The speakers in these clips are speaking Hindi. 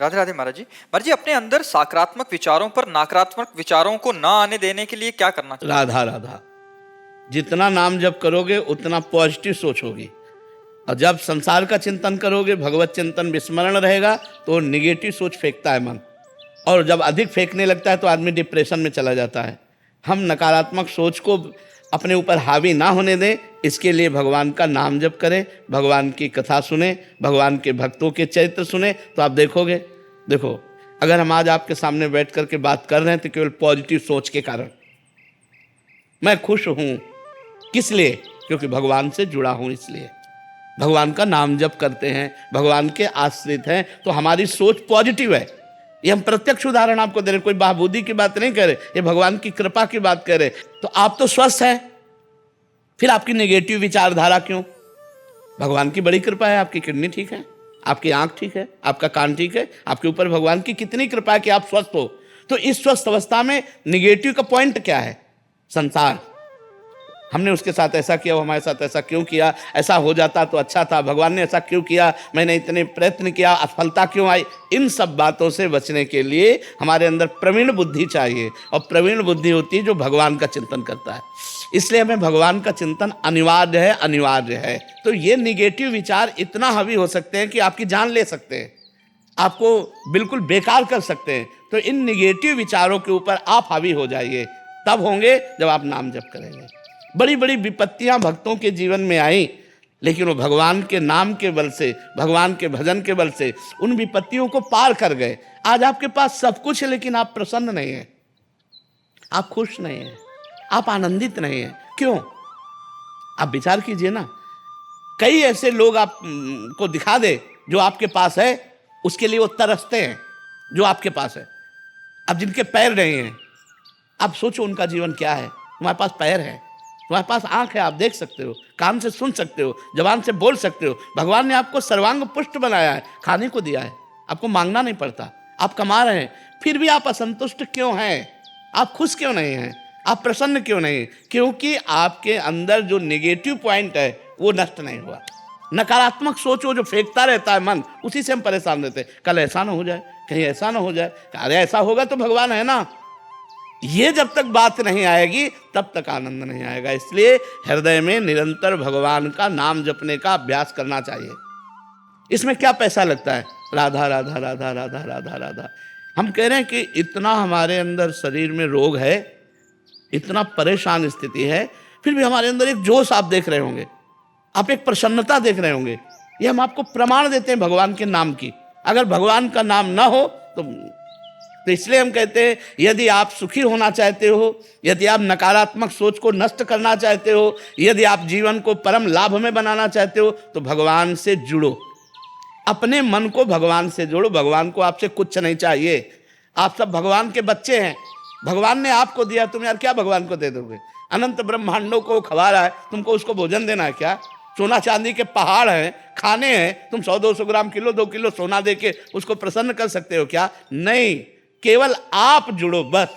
राधे राधे महाराज जी। महाराज जी, अपने अंदर सकारात्मक विचारों पर नकारात्मक विचारों को ना आने देने के लिए क्या करना चाहिए? राधा राधा, जितना नाम जप करोगे उतना पॉजिटिव सोच होगी, और जब संसार का चिंतन करोगे, भगवत चिंतन विस्मरण रहेगा, तो निगेटिव सोच फेंकता है मन, और जब अधिक फेंकने लगता है तो आदमी डिप्रेशन में चला जाता है। हम नकारात्मक सोच को अपने ऊपर हावी ना होने दें, इसके लिए भगवान का नाम जप करें, भगवान की कथा सुने, भगवान के भक्तों के चरित्र सुने, तो आप देखोगे। देखो, अगर हम आज आपके सामने बैठ करके बात कर रहे हैं तो केवल पॉजिटिव सोच के कारण। मैं खुश हूँ, किस लिए? क्योंकि भगवान से जुड़ा हूँ, इसलिए भगवान का नाम जप करते हैं, भगवान के आश्रित हैं, तो हमारी सोच पॉजिटिव है। ये हम प्रत्यक्ष उदाहरण आपको दे रहे, कोई बहाबूदी की बात नहीं कर रहे, ये भगवान की कृपा की बात कर रहे। तो आप तो स्वस्थ हैं, फिर आपकी नेगेटिव विचारधारा क्यों? भगवान की बड़ी कृपा है, आपकी किडनी ठीक है, आपकी आंख ठीक है, आपका कान ठीक है, आपके ऊपर भगवान की कितनी कृपा है कि आप स्वस्थ हो। तो इस स्वस्थ अवस्था में निगेटिव का पॉइंट क्या है? संसार, हमने उसके साथ ऐसा किया, वो हमारे साथ ऐसा क्यों किया, ऐसा हो जाता तो अच्छा था, भगवान ने ऐसा क्यों किया, मैंने इतने प्रयत्न किया, असफलता क्यों आई। इन सब बातों से बचने के लिए हमारे अंदर प्रवीण बुद्धि चाहिए, और प्रवीण बुद्धि होती है जो भगवान का चिंतन करता है। इसलिए हमें भगवान का चिंतन अनिवार्य है, अनिवार्य है। तो ये निगेटिव विचार इतना हावी हो सकते हैं कि आपकी जान ले सकते हैं, आपको बिल्कुल बेकार कर सकते हैं। तो इन निगेटिव विचारों के ऊपर आप हावी हो जाइए, तब होंगे जब आप नाम जप करेंगे। बड़ी बड़ी विपत्तियां भक्तों के जीवन में आई, लेकिन वो भगवान के नाम के बल से, भगवान के भजन के बल से उन विपत्तियों को पार कर गए। आज आपके पास सब कुछ है, लेकिन आप प्रसन्न नहीं हैं, आप खुश नहीं हैं, आप आनंदित नहीं हैं। क्यों? आप विचार कीजिए ना। कई ऐसे लोग आप को दिखा दे जो आपके पास है, उसके लिए वो तरसते हैं जो आपके पास है। अब जिनके पैर नहीं हैं, आप सोचो उनका जीवन क्या है। तुम्हारे पास पैर है, तुम्हारे पास आंख है, आप देख सकते हो, कान से सुन सकते हो, जबान से बोल सकते हो। भगवान ने आपको सर्वांग पुष्ट बनाया है, खाने को दिया है, आपको मांगना नहीं पड़ता, आप कमा रहे हैं, फिर भी आप असंतुष्ट क्यों हैं? आप खुश क्यों नहीं हैं? आप प्रसन्न क्यों नहीं? क्योंकि आपके अंदर जो नेगेटिव पॉइंट है वो नष्ट नहीं हुआ। नकारात्मक सोच वो जो फेंकता रहता है मन, उसी से हम परेशान रहते हैं। कल ऐसा ना हो जाए, कहीं ऐसा ना हो जाए, अरे ऐसा होगा तो भगवान है ना। ये जब तक बात नहीं आएगी तब तक आनंद नहीं आएगा। इसलिए हृदय में निरंतर भगवान का नाम जपने का अभ्यास करना चाहिए। इसमें क्या पैसा लगता है? राधा राधा राधा राधा राधा राधा। हम कह रहे हैं कि इतना हमारे अंदर शरीर में रोग है, इतना परेशान स्थिति है, फिर भी हमारे अंदर एक जोश आप देख रहे होंगे, आप एक प्रसन्नता देख रहे होंगे। ये हम आपको प्रमाण देते हैं भगवान के नाम की। अगर भगवान का नाम ना हो तो इसलिए हम कहते हैं, यदि आप सुखी होना चाहते हो, यदि आप नकारात्मक सोच को नष्ट करना चाहते हो, यदि आप जीवन को परम लाभ में बनाना चाहते हो, तो भगवान से जुड़ो, अपने मन को भगवान से जोड़ो। भगवान को आपसे कुछ नहीं चाहिए, आप सब भगवान के बच्चे हैं। भगवान ने आपको दिया, तुम यार क्या भगवान को दे दोगे? अनंत ब्रह्मांडों को खवा रहा है, तुमको उसको भोजन देना है क्या? सोना चांदी के पहाड़ हैं, खाने हैं, तुम 100-200 ग्राम, किलो 2 किलो सोना दे के उसको प्रसन्न कर सकते हो क्या? नहीं, केवल आप जुड़ो बस।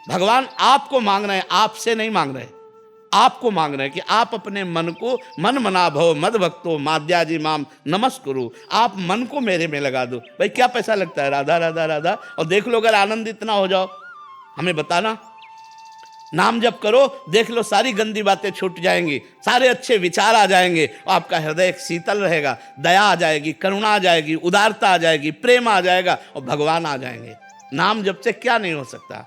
भगवान आपको मांग रहे हैं, आपसे नहीं मांग रहे, आपको मांग रहे हैं कि आप अपने मन को मन मना भव मद भक्तो माद्याजी माम नमस्कुरु। आप मन को मेरे में लगा दो। भाई क्या पैसा लगता है? राधा राधा राधा, और देख लो अगर आनंदित ना हो जाओ, हमें बताना। नाम जप करो, देख लो सारी गंदी बातें छूट जाएंगी, सारे अच्छे विचार आ जाएंगे, और आपका हृदय एक शीतल रहेगा, दया आ जाएगी, करुणा आ जाएगी, उदारता आ जाएगी, प्रेम आ जाएगा, और भगवान आ जाएंगे। नाम जप से क्या नहीं हो सकता।